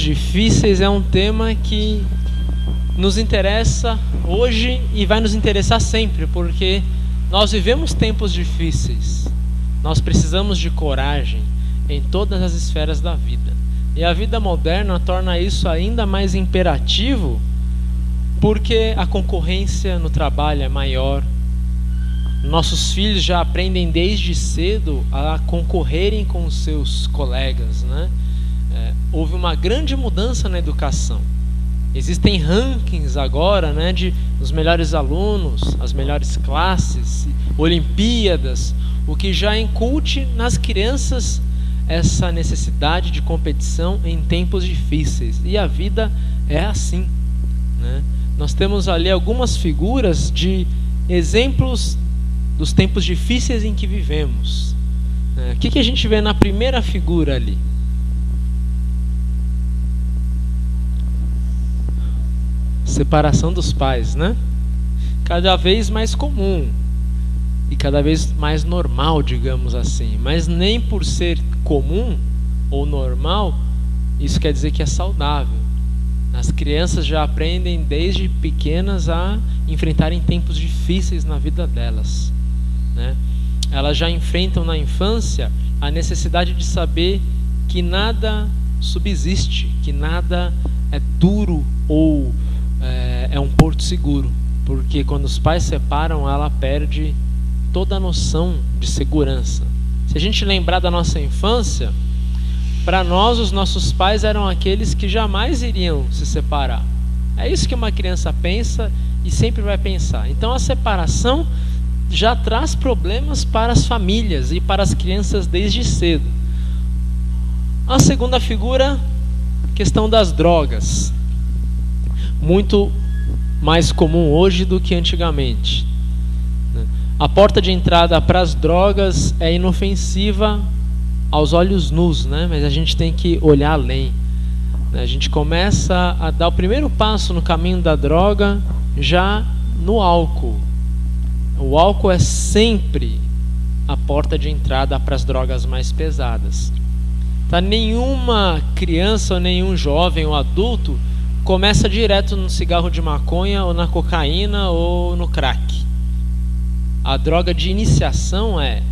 Difíceis é um tema que nos interessa hoje e vai nos interessar sempre, porque nós vivemos tempos difíceis. Nós precisamos de coragem em todas as esferas da vida. E a vida moderna torna isso ainda mais imperativo, porque a concorrência no trabalho é maior. Nossos filhos já aprendem desde cedo a concorrerem com os seus colegas, né? Houve uma grande mudança na educação. Existem rankings agora, né, de os melhores alunos, as melhores classes, Olimpíadas, o que já incute nas crianças essa necessidade de competição em tempos difíceis. E a vida é assim, né? Nós temos ali algumas figuras de exemplos dos tempos difíceis em que vivemos. O que a gente vê na primeira figura ali? Separação dos pais, né? Cada vez mais comum e cada vez mais normal, digamos assim. Mas nem por ser comum ou normal, isso quer dizer que é saudável. As crianças já aprendem desde pequenas a enfrentarem tempos difíceis na vida delas, né? Elas já enfrentam na infância a necessidade de saber que nada subsiste, que nada é duro ou é um porto seguro, porque quando os pais separam, ela perde toda a noção de segurança. Se a gente lembrar da nossa infância, para nós os nossos pais eram aqueles que jamais iriam se separar. É isso que uma criança pensa e sempre vai pensar. Então a separação já traz problemas para as famílias e para as crianças desde cedo. A segunda figura, questão das drogas. Muito mais comum hoje do que antigamente. A porta de entrada para as drogas é inofensiva aos olhos nus, né? Mas a gente tem que olhar além. A gente começa a dar o primeiro passo no caminho da droga já no álcool. O álcool é sempre a porta de entrada para as drogas mais pesadas. Tá? Nenhuma criança ou nenhum jovem ou adulto começa direto no cigarro de maconha ou na cocaína ou no crack. A droga de iniciação é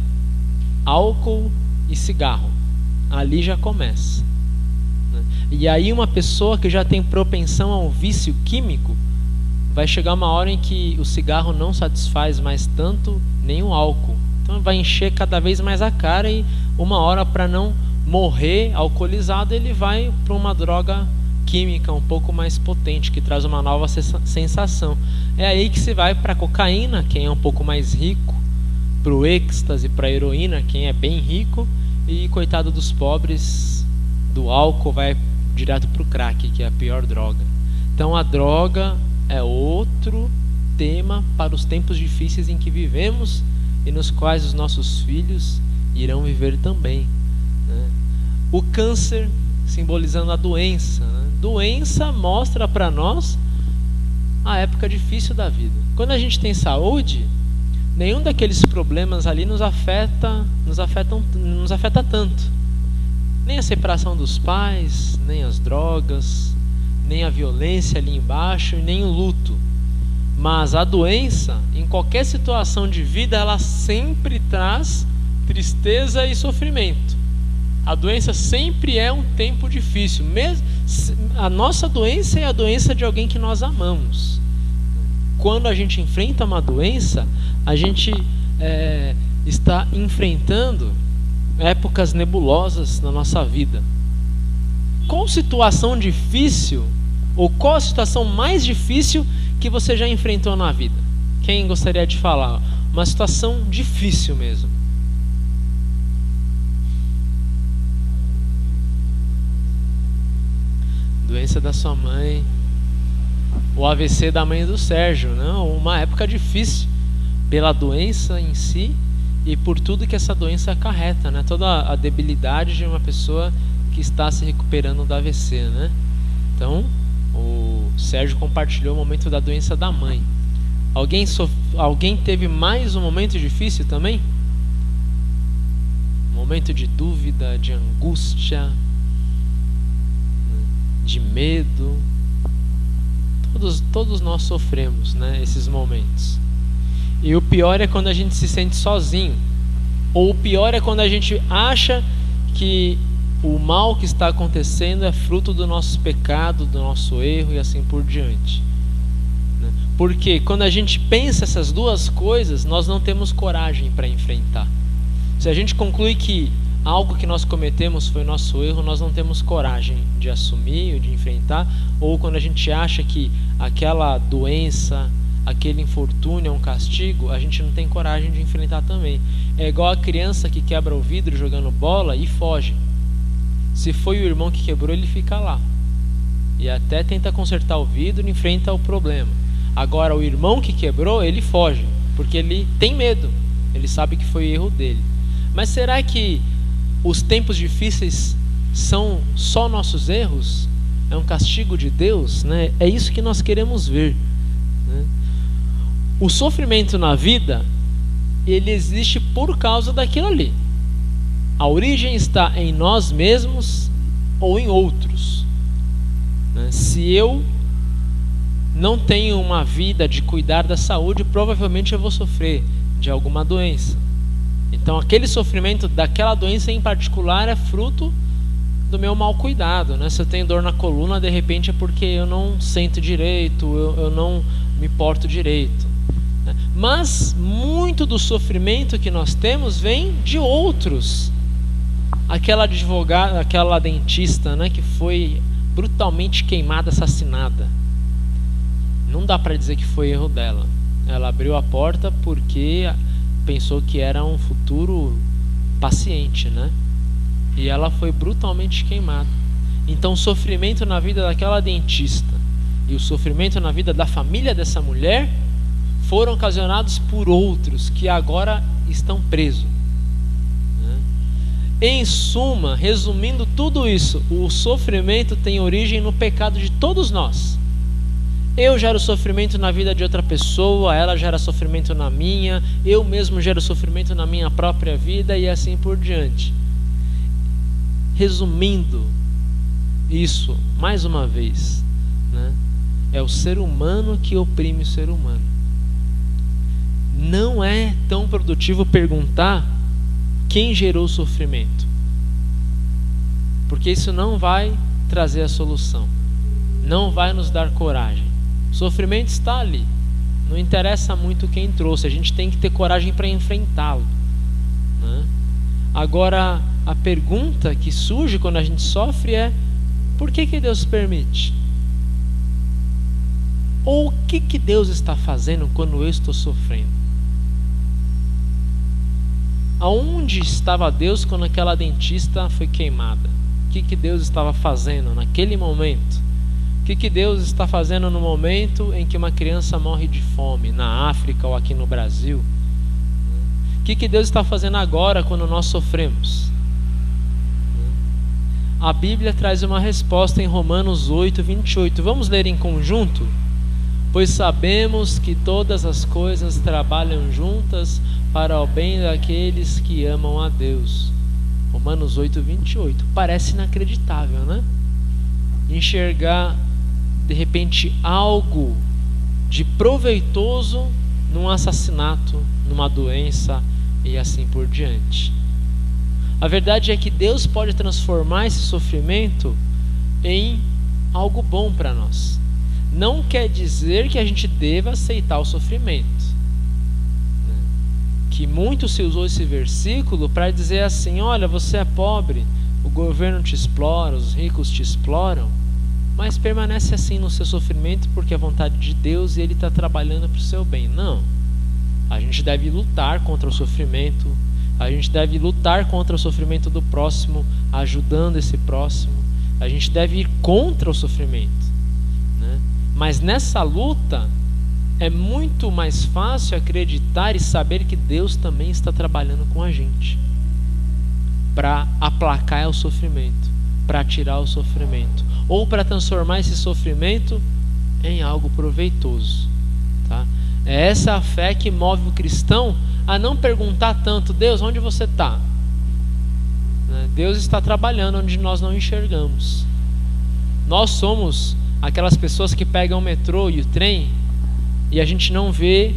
álcool e cigarro. Ali já começa, né? E aí uma pessoa que já tem propensão ao vício químico, vai chegar uma hora em que o cigarro não satisfaz mais tanto, nem o álcool. Então vai encher cada vez mais a cara e uma hora, para não morrer alcoolizado, ele vai para uma droga química um pouco mais potente, que traz uma nova sensação. É aí que se vai para a cocaína, quem é um pouco mais rico, para o êxtase, para a heroína, quem é bem rico, e coitado dos pobres, do álcool vai direto para o crack, que é a pior droga. Então a droga é outro tema para os tempos difíceis em que vivemos e nos quais os nossos filhos irão viver também, né? O câncer, simbolizando a doença, né? Doença mostra para nós a época difícil da vida. Quando a gente tem saúde, nenhum daqueles problemas ali nos afeta tanto. Nem a separação dos pais, nem as drogas, nem a violência ali embaixo, nem o luto. Mas a doença, em qualquer situação de vida, ela sempre traz tristeza e sofrimento. A doença sempre é um tempo difícil. Mesmo a nossa doença é a doença de alguém que nós amamos. Quando a gente enfrenta uma doença, a gente está enfrentando épocas nebulosas na nossa vida. Qual situação difícil, ou qual a situação mais difícil que você já enfrentou na vida? Quem gostaria de falar? Uma situação difícil mesmo. Doença da sua mãe, o AVC da mãe do Sérgio, né? Uma época difícil pela doença em si e por tudo que essa doença acarreta, né? Toda a debilidade de uma pessoa que está se recuperando do AVC, né? Então, o Sérgio compartilhou o momento da doença da mãe. Alguém teve mais um momento difícil também? Um momento de dúvida, de angústia. de medo. Todos nós sofremos, né, esses momentos. E o pior é quando a gente se sente sozinho. Ou o pior é quando a gente acha que o mal que está acontecendo é fruto do nosso pecado, do nosso erro e assim por diante. Porque quando a gente pensa essas duas coisas, nós não temos coragem para enfrentar. Se a gente conclui que algo que nós cometemos foi nosso erro, nós não temos coragem de assumir ou de enfrentar. Ou quando a gente acha que aquela doença, aquele infortúnio é um castigo, a gente não tem coragem de enfrentar também. É igual a criança que quebra o vidro jogando bola e foge. Se foi o irmão que quebrou, ele fica lá e até tenta consertar o vidro e enfrenta o problema. Agora o irmão que quebrou, ele foge, porque ele tem medo, ele sabe que foi erro dele. Mas será que os tempos difíceis são só nossos erros? É um castigo de Deus, né? É isso que nós queremos ver, né? O sofrimento na vida, ele existe por causa daquilo ali. A origem está em nós mesmos ou em outros, né? Se eu não tenho uma vida de cuidar da saúde, provavelmente eu vou sofrer de alguma doença. Então aquele sofrimento daquela doença em particular é fruto do meu mau cuidado, né? Se eu tenho dor na coluna, de repente é porque eu não sento direito, eu não me porto direito, né? Mas muito do sofrimento que nós temos vem de outros. Aquela advogada, aquela dentista, né, que foi brutalmente queimada, assassinada. Não dá para dizer que foi erro dela. Ela abriu a porta porque pensou que era um futuro paciente, né? E ela foi brutalmente queimada. Então o sofrimento na vida daquela dentista e o sofrimento na vida da família dessa mulher foram ocasionados por outros que agora estão presos, né? Em suma, resumindo tudo isso, o sofrimento tem origem no pecado de todos nós. Eu gero sofrimento na vida de outra pessoa, ela gera sofrimento na minha, eu mesmo gero sofrimento na minha própria vida e assim por diante. Resumindo isso, mais uma vez, né? É o ser humano que oprime o ser humano. Não é tão produtivo perguntar quem gerou o sofrimento, porque isso não vai trazer a solução, não vai nos dar coragem. O sofrimento está ali, não interessa muito quem trouxe, a gente tem que ter coragem para enfrentá-lo, né? Agora, a pergunta que surge quando a gente sofre é: por que Deus permite? Ou o que Deus está fazendo quando eu estou sofrendo? Aonde estava Deus quando aquela dentista foi queimada? O que Deus estava fazendo naquele momento? O que Deus está fazendo no momento em que uma criança morre de fome na África ou aqui no Brasil? O que Deus está fazendo agora quando nós sofremos? A Bíblia traz uma resposta em Romanos 8:28. Vamos ler em conjunto? Pois sabemos que todas as coisas trabalham juntas para o bem daqueles que amam a Deus. Romanos 8:28. Parece inacreditável, né? Enxergar de repente algo de proveitoso num assassinato, numa doença e assim por diante. A verdade é que Deus pode transformar esse sofrimento em algo bom para nós. Não quer dizer que a gente deva aceitar o sofrimento, né? Que muito se usou esse versículo para dizer assim: olha, você é pobre, o governo te explora, os ricos te exploram, mas permanece assim no seu sofrimento porque é vontade de Deus e Ele está trabalhando para o seu bem. Não. A gente deve lutar contra o sofrimento, a gente deve lutar contra o sofrimento do próximo, ajudando esse próximo. A gente deve ir contra o sofrimento, né? Mas nessa luta é muito mais fácil acreditar e saber que Deus também está trabalhando com a gente para aplacar o sofrimento, para tirar o sofrimento, ou para transformar esse sofrimento em algo proveitoso, tá? É essa a fé que move o cristão a não perguntar tanto: Deus, onde você está? Deus está trabalhando onde nós não enxergamos. Nós somos aquelas pessoas que pegam o metrô e o trem e a gente não vê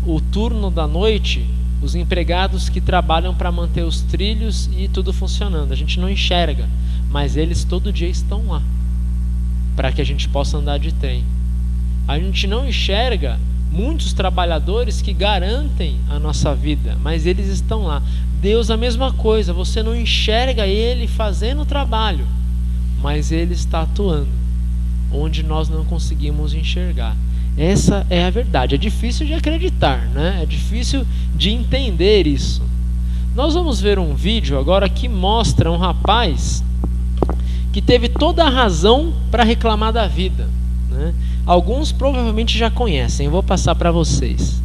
o turno da noite, os empregados que trabalham para manter os trilhos e tudo funcionando. A gente não enxerga, mas eles todo dia estão lá para que a gente possa andar de trem. A gente não enxerga muitos trabalhadores que garantem a nossa vida, mas eles estão lá. Deus, a mesma coisa, você não enxerga Ele fazendo o trabalho, mas Ele está atuando onde nós não conseguimos enxergar. Essa é a verdade. É difícil de acreditar, né? É difícil de entender isso. Nós vamos ver um vídeo agora que mostra um rapaz que teve toda a razão para reclamar da vida, né? Alguns provavelmente já conhecem, eu vou passar para vocês.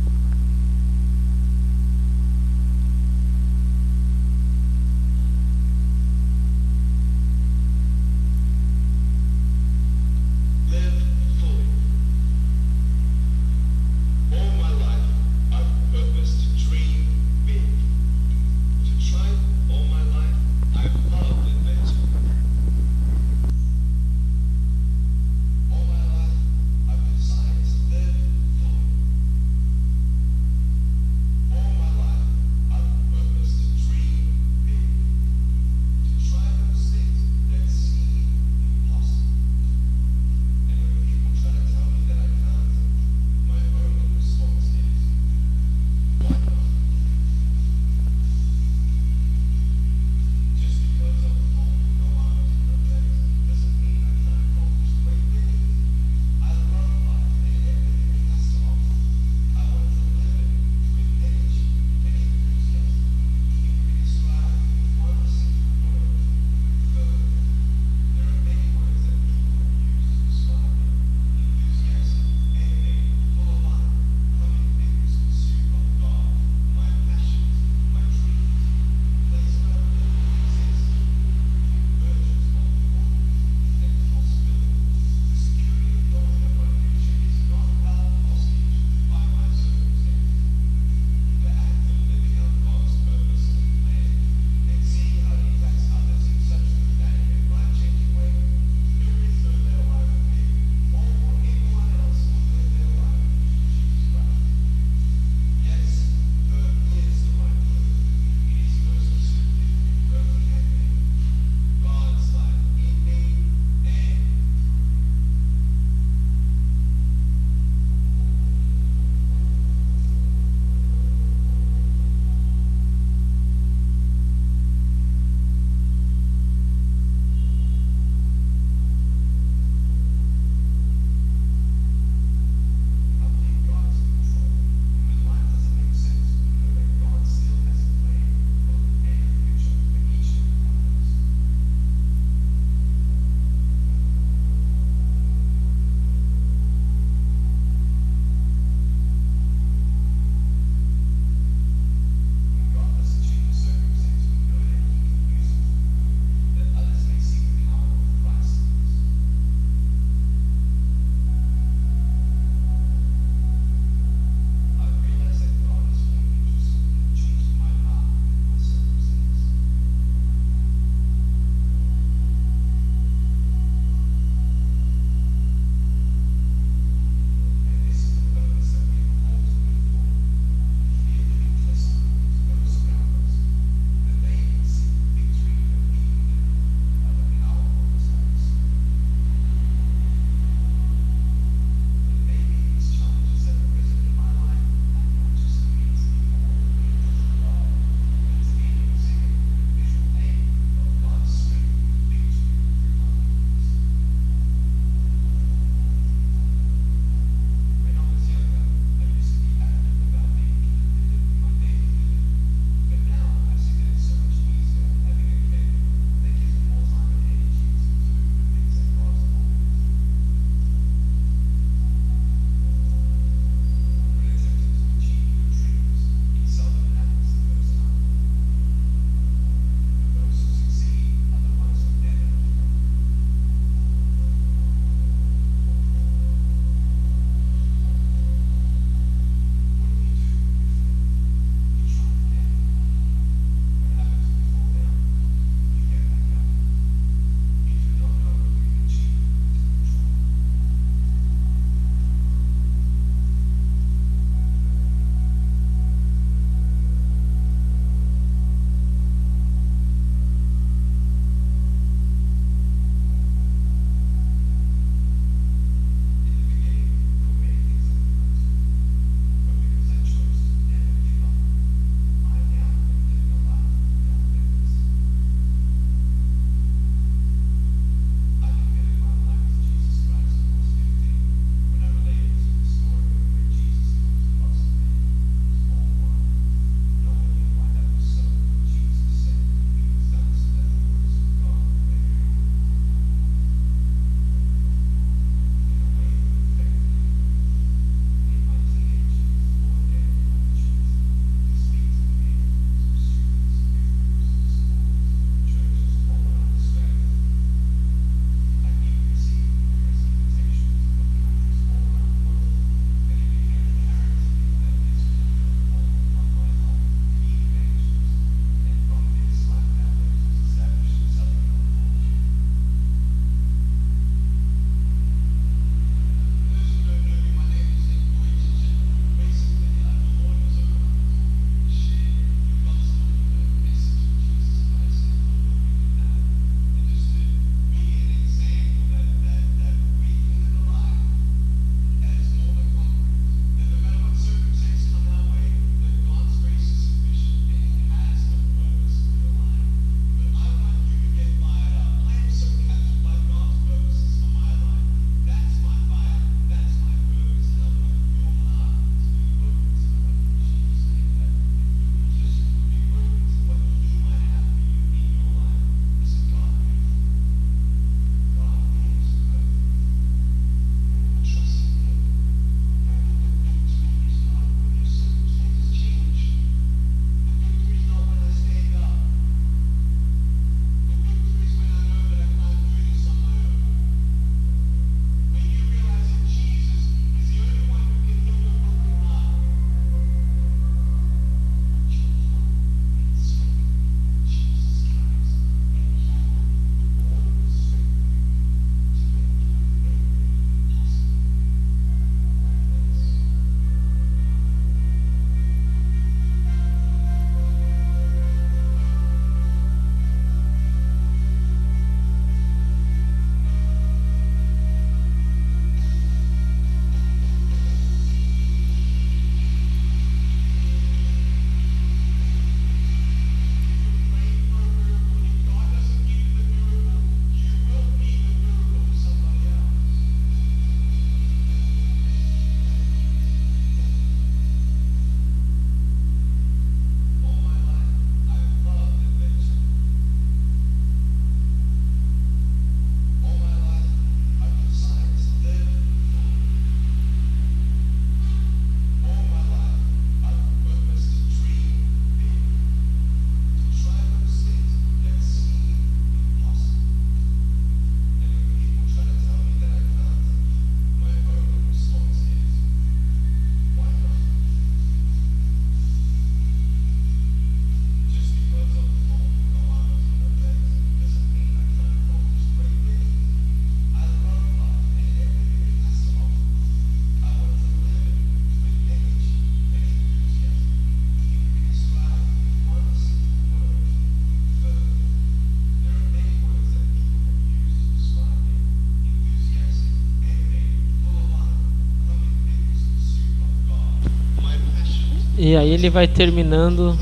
E aí ele vai terminando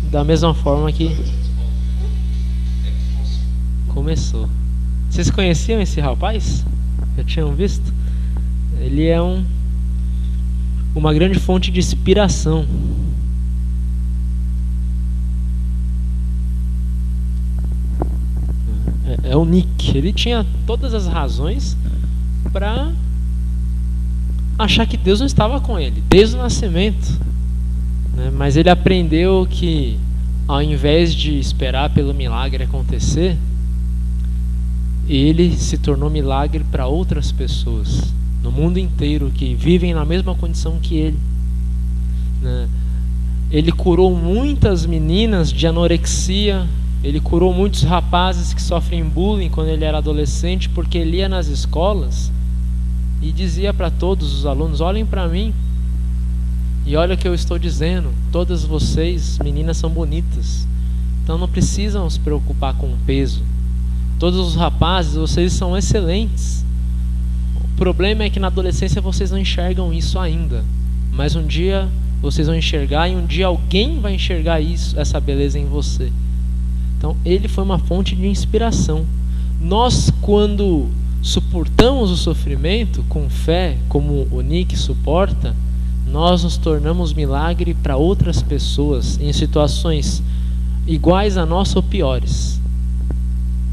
da mesma forma que começou. Vocês conheciam esse rapaz? Já tinham visto? Ele é uma grande fonte de inspiração. É o Nick. Ele tinha todas as razões para achar que Deus não estava com ele desde o nascimento, né? Mas ele aprendeu que, ao invés de esperar pelo milagre acontecer, ele se tornou milagre para outras pessoas no mundo inteiro que vivem na mesma condição que ele, né? Ele curou muitas meninas de anorexia. Ele curou muitos rapazes que sofrem bullying quando ele era adolescente, porque ele ia nas escolas e dizia para todos os alunos: olhem para mim e olha o que eu estou dizendo, todas vocês meninas são bonitas, então não precisam se preocupar com o peso. Todos os rapazes, vocês são excelentes. O problema é que na adolescência vocês não enxergam isso ainda, mas um dia vocês vão enxergar, e um dia alguém vai enxergar isso, essa beleza em você. Então ele foi uma fonte de inspiração. Nós, quando suportamos o sofrimento com fé, como o Nick suporta, nós nos tornamos milagre para outras pessoas em situações iguais a nossa ou piores.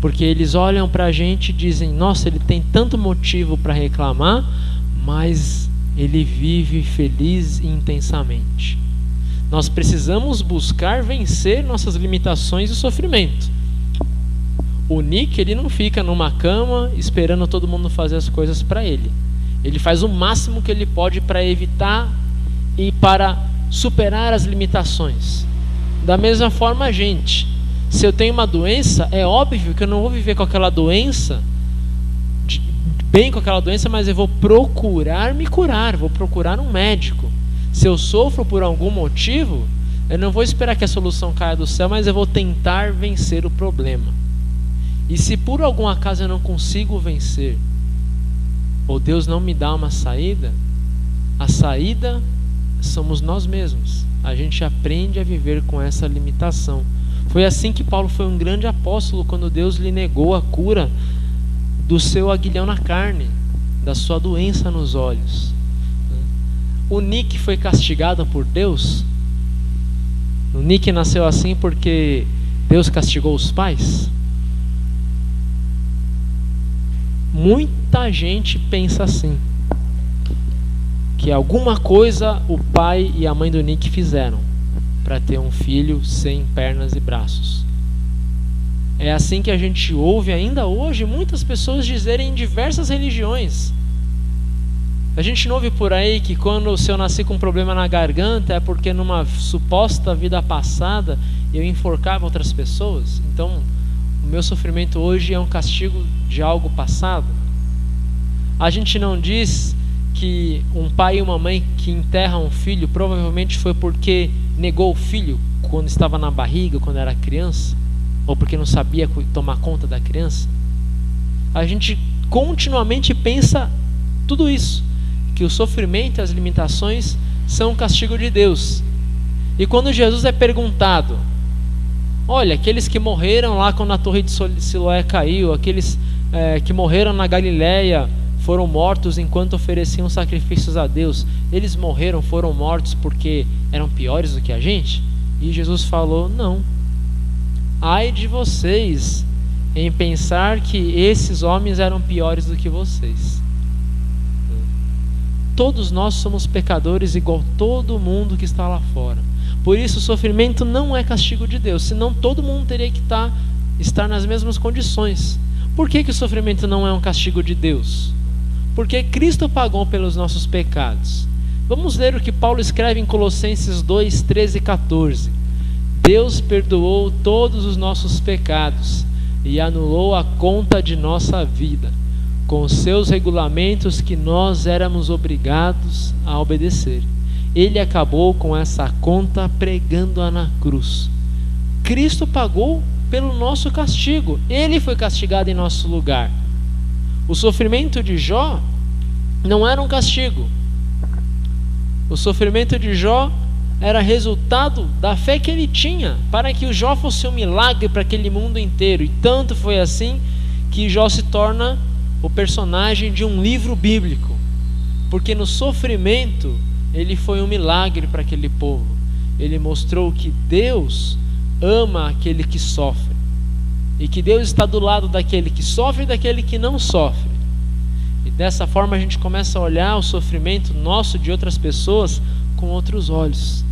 Porque eles olham para a gente e dizem: nossa, ele tem tanto motivo para reclamar, mas ele vive feliz e intensamente. Nós precisamos buscar vencer nossas limitações e sofrimento. O Nick, ele não fica numa cama esperando todo mundo fazer as coisas para ele. Ele faz o máximo que ele pode para evitar e para superar as limitações. Da mesma forma, a gente, se eu tenho uma doença, é óbvio que eu não vou viver com aquela doença, bem com aquela doença, mas eu vou procurar me curar, vou procurar um médico. Se eu sofro por algum motivo, eu não vou esperar que a solução caia do céu, mas eu vou tentar vencer o problema. E se por algum acaso eu não consigo vencer, ou Deus não me dá uma saída, a saída somos nós mesmos. A gente aprende a viver com essa limitação. Foi assim que Paulo foi um grande apóstolo quando Deus lhe negou a cura do seu aguilhão na carne, da sua doença nos olhos. O Nick foi castigado por Deus? O Nick nasceu assim porque Deus castigou os pais? Muita gente pensa assim, que alguma coisa o pai e a mãe do Nick fizeram para ter um filho sem pernas e braços. É assim que a gente ouve ainda hoje muitas pessoas dizerem em diversas religiões. A gente não ouve por aí que se eu nasci com um problema na garganta é porque numa suposta vida passada eu enforcava outras pessoas. Então o meu sofrimento hoje é um castigo de algo passado. A gente não diz que um pai e uma mãe que enterram um filho provavelmente foi porque negou o filho quando estava na barriga, quando era criança, ou porque não sabia tomar conta da criança. A gente continuamente pensa tudo isso, que o sofrimento e as limitações são um castigo de Deus. E quando Jesus é perguntado: olha, aqueles que morreram lá quando a torre de Siloé caiu, aqueles que morreram na Galileia foram mortos enquanto ofereciam sacrifícios a Deus, eles foram mortos porque eram piores do que a gente? E Jesus falou: não. Ai de vocês em pensar que esses homens eram piores do que vocês. Todos nós somos pecadores igual todo mundo que está lá fora. Por isso o sofrimento não é castigo de Deus, senão todo mundo teria que estar nas mesmas condições. Por que o sofrimento não é um castigo de Deus? Porque Cristo pagou pelos nossos pecados. Vamos ler o que Paulo escreve em Colossenses 2, 13 e 14. Deus perdoou todos os nossos pecados e anulou a conta de nossa vida, com os seus regulamentos que nós éramos obrigados a obedecer. Ele acabou com essa conta pregando-a na cruz. Cristo pagou pelo nosso castigo. Ele foi castigado em nosso lugar. O sofrimento de Jó não era um castigo. O sofrimento de Jó era resultado da fé que ele tinha, para que o Jó fosse um milagre para aquele mundo inteiro. E tanto foi assim que Jó se torna o personagem de um livro bíblico, porque no sofrimento ele foi um milagre para aquele povo. Ele mostrou que Deus ama aquele que sofre, e que Deus está do lado daquele que sofre e daquele que não sofre. E dessa forma a gente começa a olhar o sofrimento nosso de outras pessoas com outros olhos.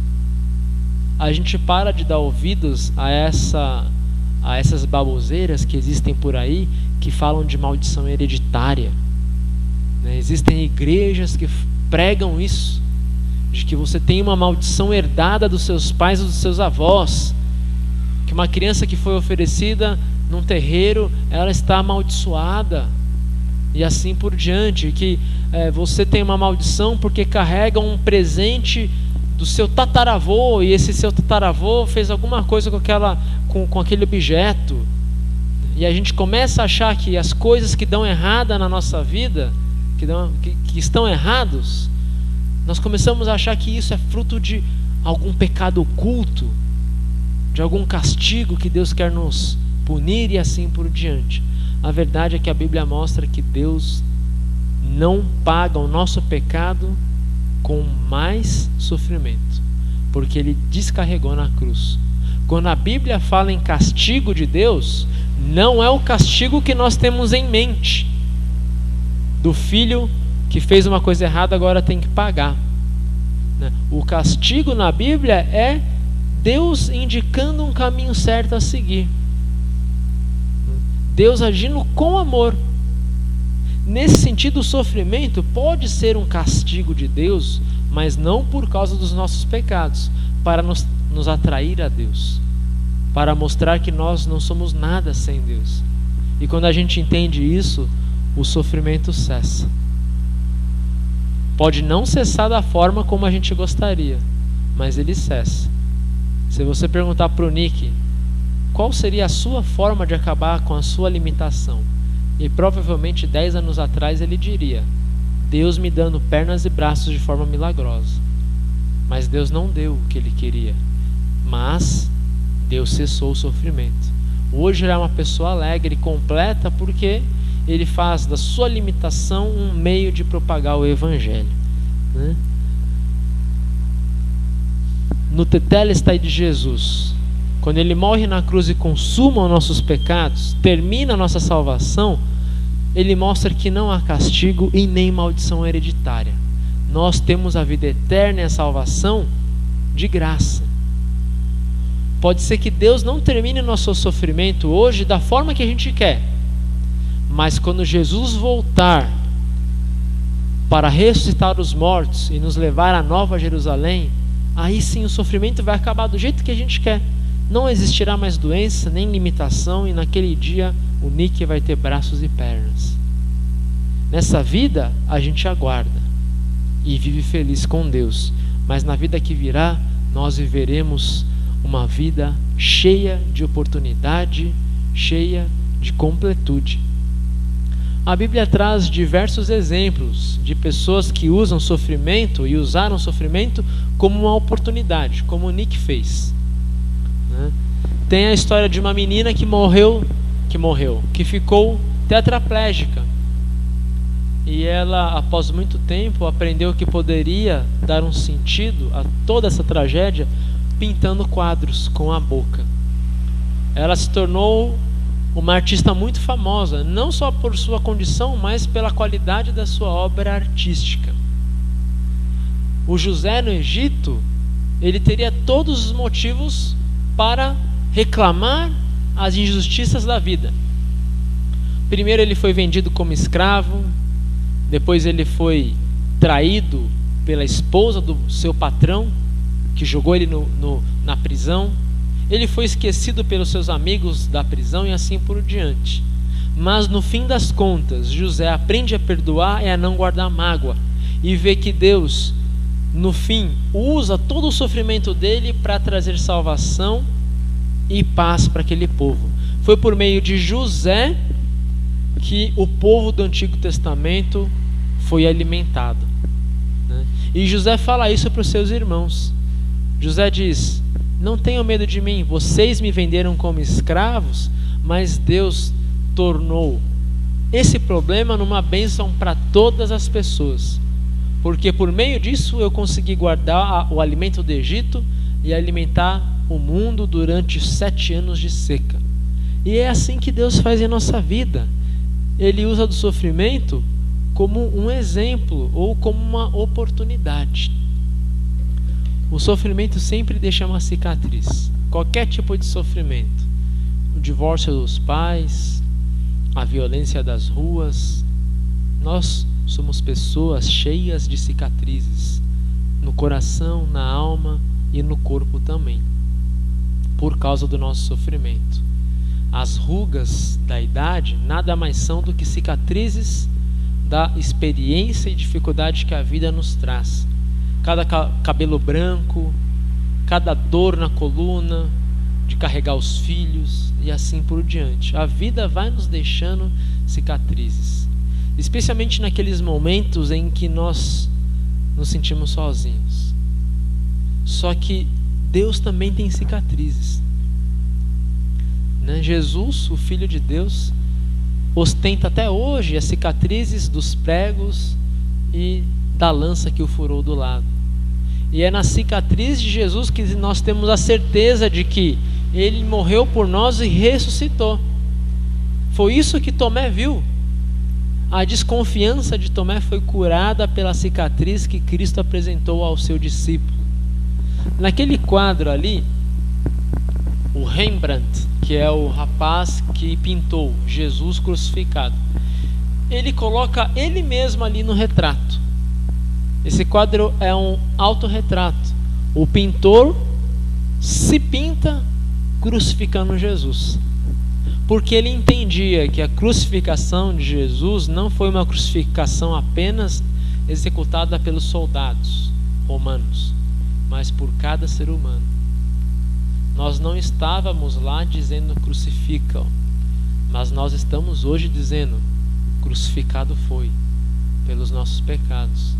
A gente para de dar ouvidos a essas baboseiras que existem por aí, que falam de maldição hereditária, né? Existem igrejas que pregam isso, de que você tem uma maldição herdada dos seus pais ou dos seus avós, que uma criança que foi oferecida num terreiro, ela está amaldiçoada, e assim por diante, que você tem uma maldição porque carrega um presente do seu tataravô, e esse seu tataravô fez alguma coisa com aquele objeto, e a gente começa a achar que as coisas que dão errada na nossa vida, que estão errados, nós começamos a achar que isso é fruto de algum pecado oculto, de algum castigo que Deus quer nos punir e assim por diante. A verdade é que a Bíblia mostra que Deus não paga o nosso pecado com mais sofrimento, porque Ele descarregou na cruz. Quando a Bíblia fala em castigo de Deus, não é o castigo que nós temos em mente, do filho que fez uma coisa errada agora tem que pagar. O castigo na Bíblia é Deus indicando um caminho certo a seguir, Deus agindo com amor. Nesse sentido, o sofrimento pode ser um castigo de Deus, mas não por causa dos nossos pecados, para nos atrair a Deus, para mostrar que nós não somos nada sem Deus. E quando a gente entende isso, o sofrimento cessa. Pode não cessar da forma como a gente gostaria, mas ele cessa. Se você perguntar para o Nick qual seria a sua forma de acabar com a sua limitação, e provavelmente 10 anos atrás ele diria: Deus me dando pernas e braços de forma milagrosa. Mas Deus não deu o que ele queria, mas Deus cessou o sofrimento. Hoje ele é uma pessoa alegre e completa porque ele faz da sua limitação um meio de propagar o Evangelho, né? No Tetelestai de Jesus, quando ele morre na cruz e consuma os nossos pecados, termina a nossa salvação, ele mostra que não há castigo e nem maldição hereditária. Nós temos a vida eterna e a salvação de graça. Pode ser que Deus não termine nosso sofrimento hoje da forma que a gente quer, mas quando Jesus voltar para ressuscitar os mortos e nos levar à Nova Jerusalém, aí sim o sofrimento vai acabar do jeito que a gente quer. Não existirá mais doença, nem limitação, e naquele dia o Nick vai ter braços e pernas. Nessa vida a gente aguarda e vive feliz com Deus, mas na vida que virá nós viveremos uma vida cheia de oportunidade, cheia de completude. A Bíblia traz diversos exemplos de pessoas que usam sofrimento e usaram sofrimento como uma oportunidade, como o Nick fez, né? Tem a história de uma menina que ficou tetraplégica, e ela, após muito tempo, aprendeu que poderia dar um sentido a toda essa tragédia pintando quadros com a boca. Ela se tornou uma artista muito famosa, não só por sua condição, mas pela qualidade da sua obra artística. O José no Egito, ele teria todos os motivos para reclamar as injustiças da vida. Primeiro ele foi vendido como escravo, depois ele foi traído pela esposa do seu patrão, que jogou ele na prisão. Ele foi esquecido pelos seus amigos da prisão e assim por diante. Mas no fim das contas, José aprende a perdoar e a não guardar mágoa, e vê que Deus, no fim, usa todo o sofrimento dele para trazer salvação e paz para aquele povo. Foi por meio de José que o povo do Antigo Testamento foi alimentado. né? E José fala isso para os seus irmãos. José diz: não tenham medo de mim, vocês me venderam como escravos, mas Deus tornou esse problema numa bênção para todas as pessoas, porque por meio disso eu consegui guardar o alimento do Egito e alimentar o mundo durante 7 anos de seca. E é assim que Deus faz em nossa vida. Ele usa do sofrimento como um exemplo ou como uma oportunidade. O sofrimento sempre deixa uma cicatriz. Qualquer tipo de sofrimento. O divórcio dos pais, a violência das ruas. Nós somos pessoas cheias de cicatrizes, no coração, na alma e no corpo também, por causa do nosso sofrimento. As rugas da idade nada mais são do que cicatrizes da experiência e dificuldade que a vida nos traz. Cada cabelo branco, cada dor na coluna, de carregar os filhos e assim por diante. A vida vai nos deixando cicatrizes, especialmente naqueles momentos em que nós nos sentimos sozinhos. Só que Deus também tem cicatrizes, né? Jesus, o Filho de Deus, ostenta até hoje as cicatrizes dos pregos e da lança que o furou do lado. E é na cicatriz de Jesus que nós temos a certeza de que Ele morreu por nós e ressuscitou. Foi isso que Tomé viu. A desconfiança de Tomé foi curada pela cicatriz que Cristo apresentou ao seu discípulo. Naquele quadro ali, o Rembrandt, que é o rapaz que pintou Jesus crucificado, ele coloca ele mesmo ali no retrato. Esse quadro é um autorretrato. O pintor se pinta crucificando Jesus, porque ele entendia que a crucificação de Jesus não foi uma crucificação apenas executada pelos soldados romanos, mas por cada ser humano. Nós não estávamos lá dizendo crucifica-o, mas nós estamos hoje dizendo crucificado foi pelos nossos pecados.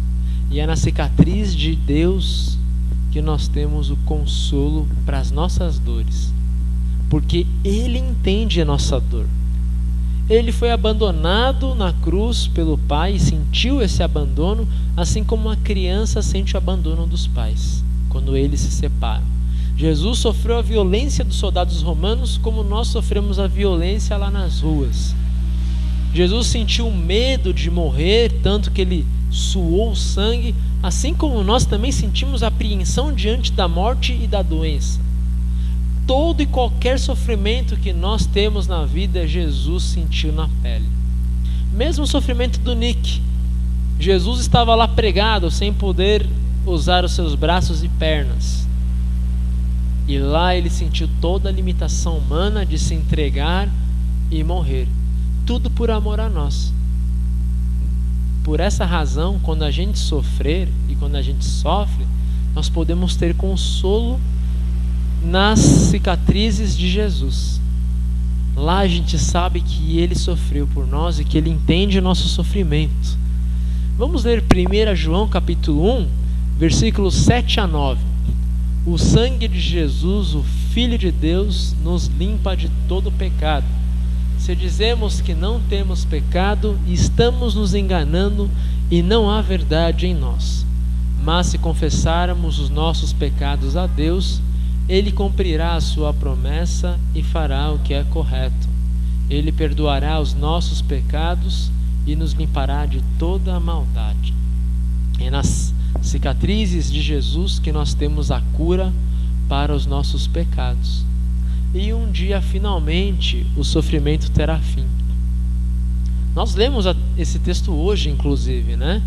E é na cicatriz de Deus que nós temos o consolo para as nossas dores, porque Ele entende a nossa dor. Ele foi abandonado na cruz pelo Pai e sentiu esse abandono, assim como uma criança sente o abandono dos pais quando eles se separam. Jesus sofreu a violência dos soldados romanos como nós sofremos a violência lá nas ruas. Jesus sentiu medo de morrer, tanto que Ele suou sangue, assim como nós também sentimos apreensão diante da morte e da doença. Todo e qualquer sofrimento que nós temos na vida, Jesus sentiu na pele. Mesmo o sofrimento do Nick, Jesus estava lá pregado, sem poder usar os seus braços e pernas. E lá ele sentiu toda a limitação humana de se entregar e morrer. Tudo por amor a nós. Por essa razão, quando a gente sofrer e quando a gente sofre, nós podemos ter consolo nas cicatrizes de Jesus. Lá a gente sabe que Ele sofreu por nós e que Ele entende o nosso sofrimento. Vamos ler 1 João capítulo 1, versículos 7 a 9. O sangue de Jesus, o Filho de Deus, nos limpa de todo pecado. Se dizemos que não temos pecado, estamos nos enganando e não há verdade em nós. Mas se confessarmos os nossos pecados a Deus, Ele cumprirá a sua promessa e fará o que é correto. Ele perdoará os nossos pecados e nos limpará de toda a maldade. É nas cicatrizes de Jesus que nós temos a cura para os nossos pecados. E um dia, finalmente, o sofrimento terá fim. Nós lemos esse texto hoje, inclusive, né?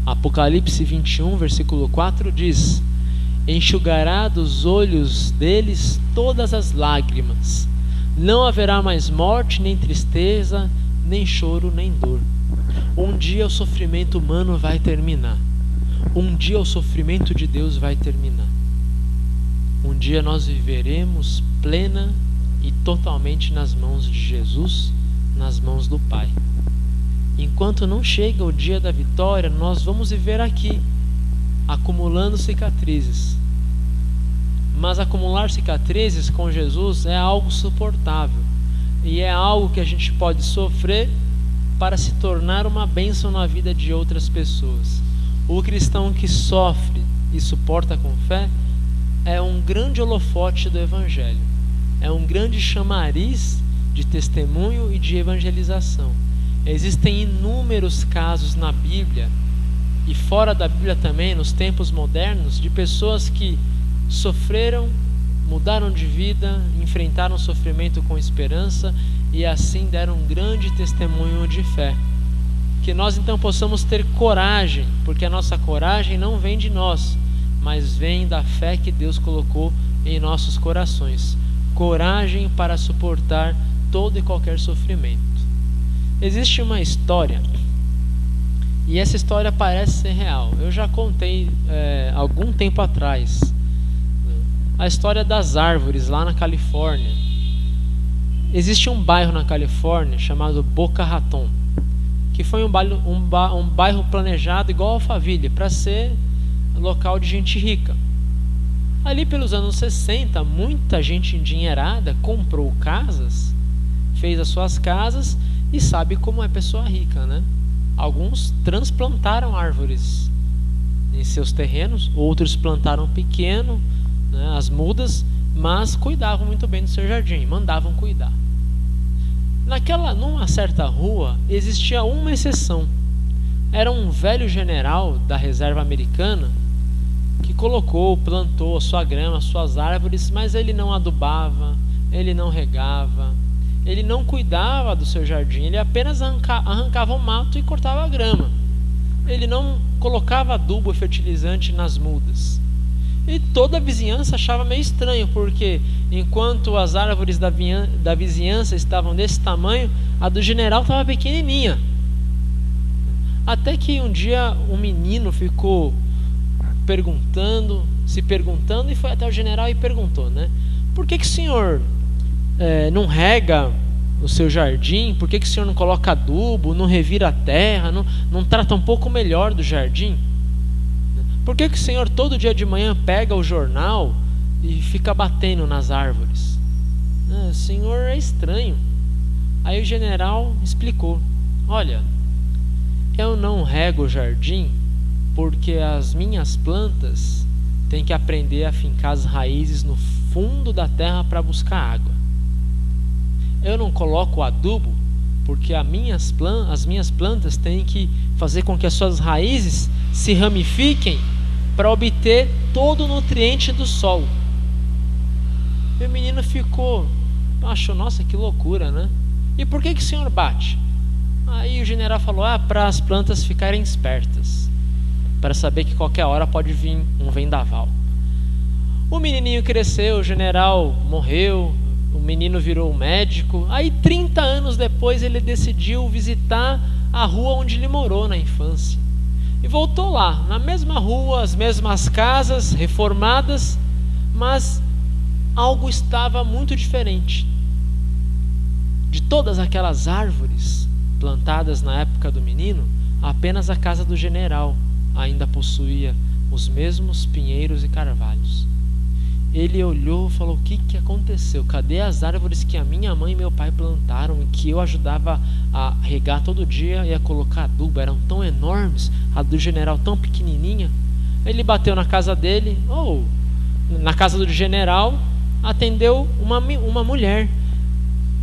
Apocalipse 21, versículo 4 diz: enxugará dos olhos deles todas as lágrimas. Não haverá mais morte, nem tristeza, nem choro, nem dor. Um dia o sofrimento humano vai terminar. Um dia o sofrimento de Deus vai terminar. Um dia nós viveremos plena e totalmente nas mãos de Jesus, nas mãos do Pai. Enquanto não chega o dia da vitória, nós vamos viver aqui, acumulando cicatrizes. Mas acumular cicatrizes com Jesus é algo suportável. E é algo que a gente pode sofrer para se tornar uma bênção na vida de outras pessoas. O cristão que sofre e suporta com fé é um grande holofote do Evangelho. É um grande chamariz de testemunho e de evangelização. Existem inúmeros casos na Bíblia e fora da Bíblia também, nos tempos modernos, de pessoas que sofreram, mudaram de vida, enfrentaram o sofrimento com esperança e assim deram um grande testemunho de fé. Que nós então possamos ter coragem, porque a nossa coragem não vem de nós, mas vem da fé que Deus colocou em nossos corações. Coragem para suportar todo e qualquer sofrimento. Existe uma história, e essa história parece ser real. Eu já contei algum tempo atrás a história das árvores lá na Califórnia. Existe um bairro na Califórnia chamado Boca Raton, que foi um bairro planejado igual Alphaville, para ser local de gente rica. Ali pelos anos 60, muita gente endinheirada comprou casas, fez as suas casas e sabe como é pessoa rica, né? Alguns transplantaram árvores em seus terrenos, outros plantaram pequeno, né, as mudas, mas cuidavam muito bem do seu jardim, mandavam cuidar. Numa certa rua existia uma exceção. Era um velho general da reserva americana que plantou a sua grama, as suas árvores, mas ele não adubava, ele não regava, ele não cuidava do seu jardim, ele apenas arrancava o mato e cortava a grama. Ele não colocava adubo e fertilizante nas mudas. E toda a vizinhança achava meio estranho, porque enquanto as árvores da vizinhança estavam desse tamanho, a do general estava pequenininha. Até que um dia um menino ficou se perguntando, e foi até o general e perguntou, né? Por que o senhor não rega o seu jardim? Por que o senhor não coloca adubo, não revira a terra, não trata um pouco melhor do jardim? Por que o senhor todo dia de manhã pega o jornal e fica batendo nas árvores? O senhor é estranho. Aí o general explicou: olha, eu não rego o jardim porque as minhas plantas têm que aprender a fincar as raízes no fundo da terra para buscar água. Eu não coloco adubo porque as minhas plantas têm que fazer com que as suas raízes se ramifiquem para obter todo o nutriente do solo. E o menino achou, nossa, que loucura, né? E por que o senhor bate? Aí o general falou: para as plantas ficarem espertas, para saber que qualquer hora pode vir um vendaval. O menininho cresceu, o general morreu, o menino virou médico. Aí 30 anos depois ele decidiu visitar a rua onde ele morou na infância. E voltou lá, na mesma rua, as mesmas casas, reformadas, mas algo estava muito diferente. De todas aquelas árvores plantadas na época do menino, apenas a casa do general ainda possuía os mesmos pinheiros e carvalhos. Ele olhou e falou: o que aconteceu? Cadê as árvores que a minha mãe e meu pai plantaram e que eu ajudava a regar todo dia e a colocar adubo? Eram tão enormes, a do general tão pequenininha. Ele bateu na casa dele, na casa do general, atendeu uma mulher.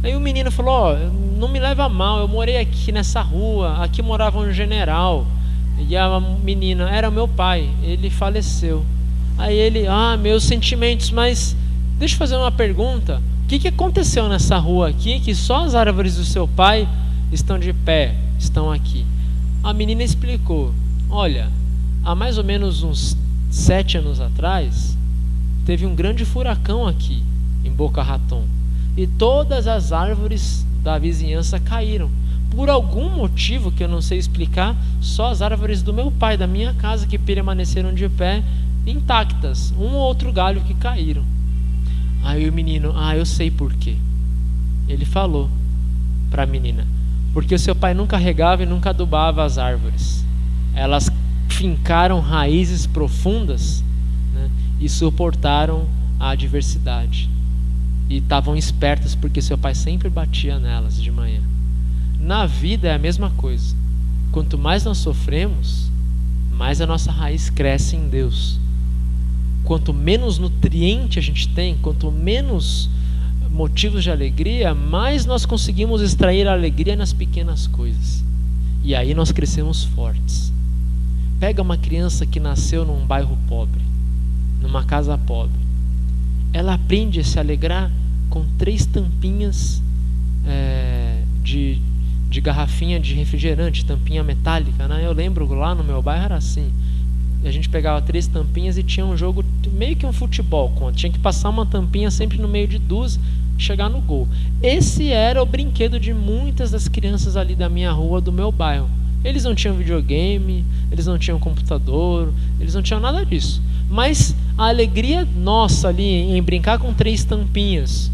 Aí o menino falou: não me leva a mal, eu morei aqui nessa rua, aqui morava um general. E a menina: era meu pai, ele faleceu. Aí ele: meus sentimentos, mas deixa eu fazer uma pergunta. O que aconteceu nessa rua aqui que só as árvores do seu pai estão de pé, estão aqui? A menina explicou: olha, há mais ou menos uns 7 anos atrás, teve um grande furacão aqui em Boca Raton, e todas as árvores da vizinhança caíram. Por algum motivo que eu não sei explicar, só as árvores do meu pai, da minha casa, que permaneceram de pé, intactas, um ou outro galho que caíram. Aí o menino: eu sei por quê. Ele falou para a menina: porque o seu pai nunca regava e nunca adubava as árvores. Elas fincaram raízes profundas, né, e suportaram a adversidade. E estavam espertas porque seu pai sempre batia nelas de manhã. Na vida é a mesma coisa. Quanto mais nós sofremos, mais a nossa raiz cresce em Deus. Quanto menos nutriente a gente tem, quanto menos motivos de alegria, mais nós conseguimos extrair a alegria nas pequenas coisas. E aí nós crescemos fortes. Pega uma criança que nasceu num bairro pobre, numa casa pobre. Ela aprende a se alegrar com 3 tampinhas de garrafinha de refrigerante, tampinha metálica, né? Eu lembro lá no meu bairro era assim. A gente pegava 3 tampinhas e tinha um jogo meio que um futebol. Tinha que passar uma tampinha sempre no meio de 2 e chegar no gol. Esse era o brinquedo de muitas das crianças ali da minha rua, do meu bairro. Eles não tinham videogame, eles não tinham computador, eles não tinham nada disso. Mas a alegria nossa ali em brincar com 3 tampinhas,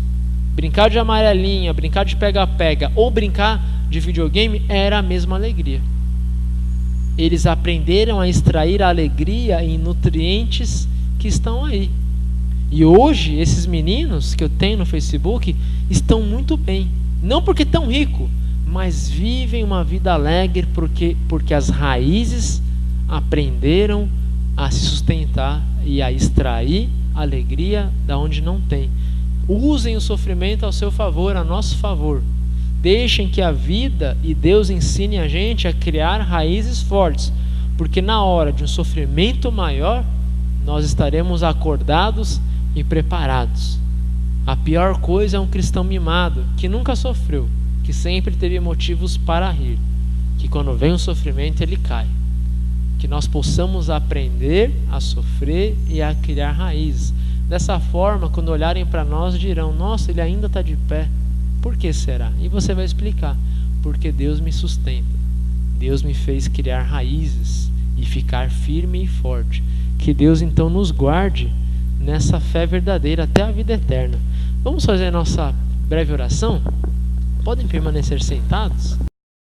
brincar de amarelinha, brincar de pega-pega ou brincar de videogame era a mesma alegria. Eles aprenderam a extrair a alegria em nutrientes que estão aí. E hoje, esses meninos que eu tenho no Facebook estão muito bem. Não porque estão ricos, mas vivem uma vida alegre porque as raízes aprenderam a se sustentar e a extrair alegria da onde não tem. Usem o sofrimento ao seu favor, a nosso favor. Deixem que a vida e Deus ensine a gente a criar raízes fortes, porque na hora de um sofrimento maior, nós estaremos acordados e preparados. A pior coisa é um cristão mimado, que nunca sofreu, que sempre teve motivos para rir, que quando vem o sofrimento ele cai. Que nós possamos aprender a sofrer e a criar raízes. Dessa forma, quando olharem para nós, dirão: nossa, ele ainda está de pé. Por que será? E você vai explicar: porque Deus me sustenta. Deus me fez criar raízes e ficar firme e forte. Que Deus então nos guarde nessa fé verdadeira até a vida eterna. Vamos fazer a nossa breve oração? Podem permanecer sentados?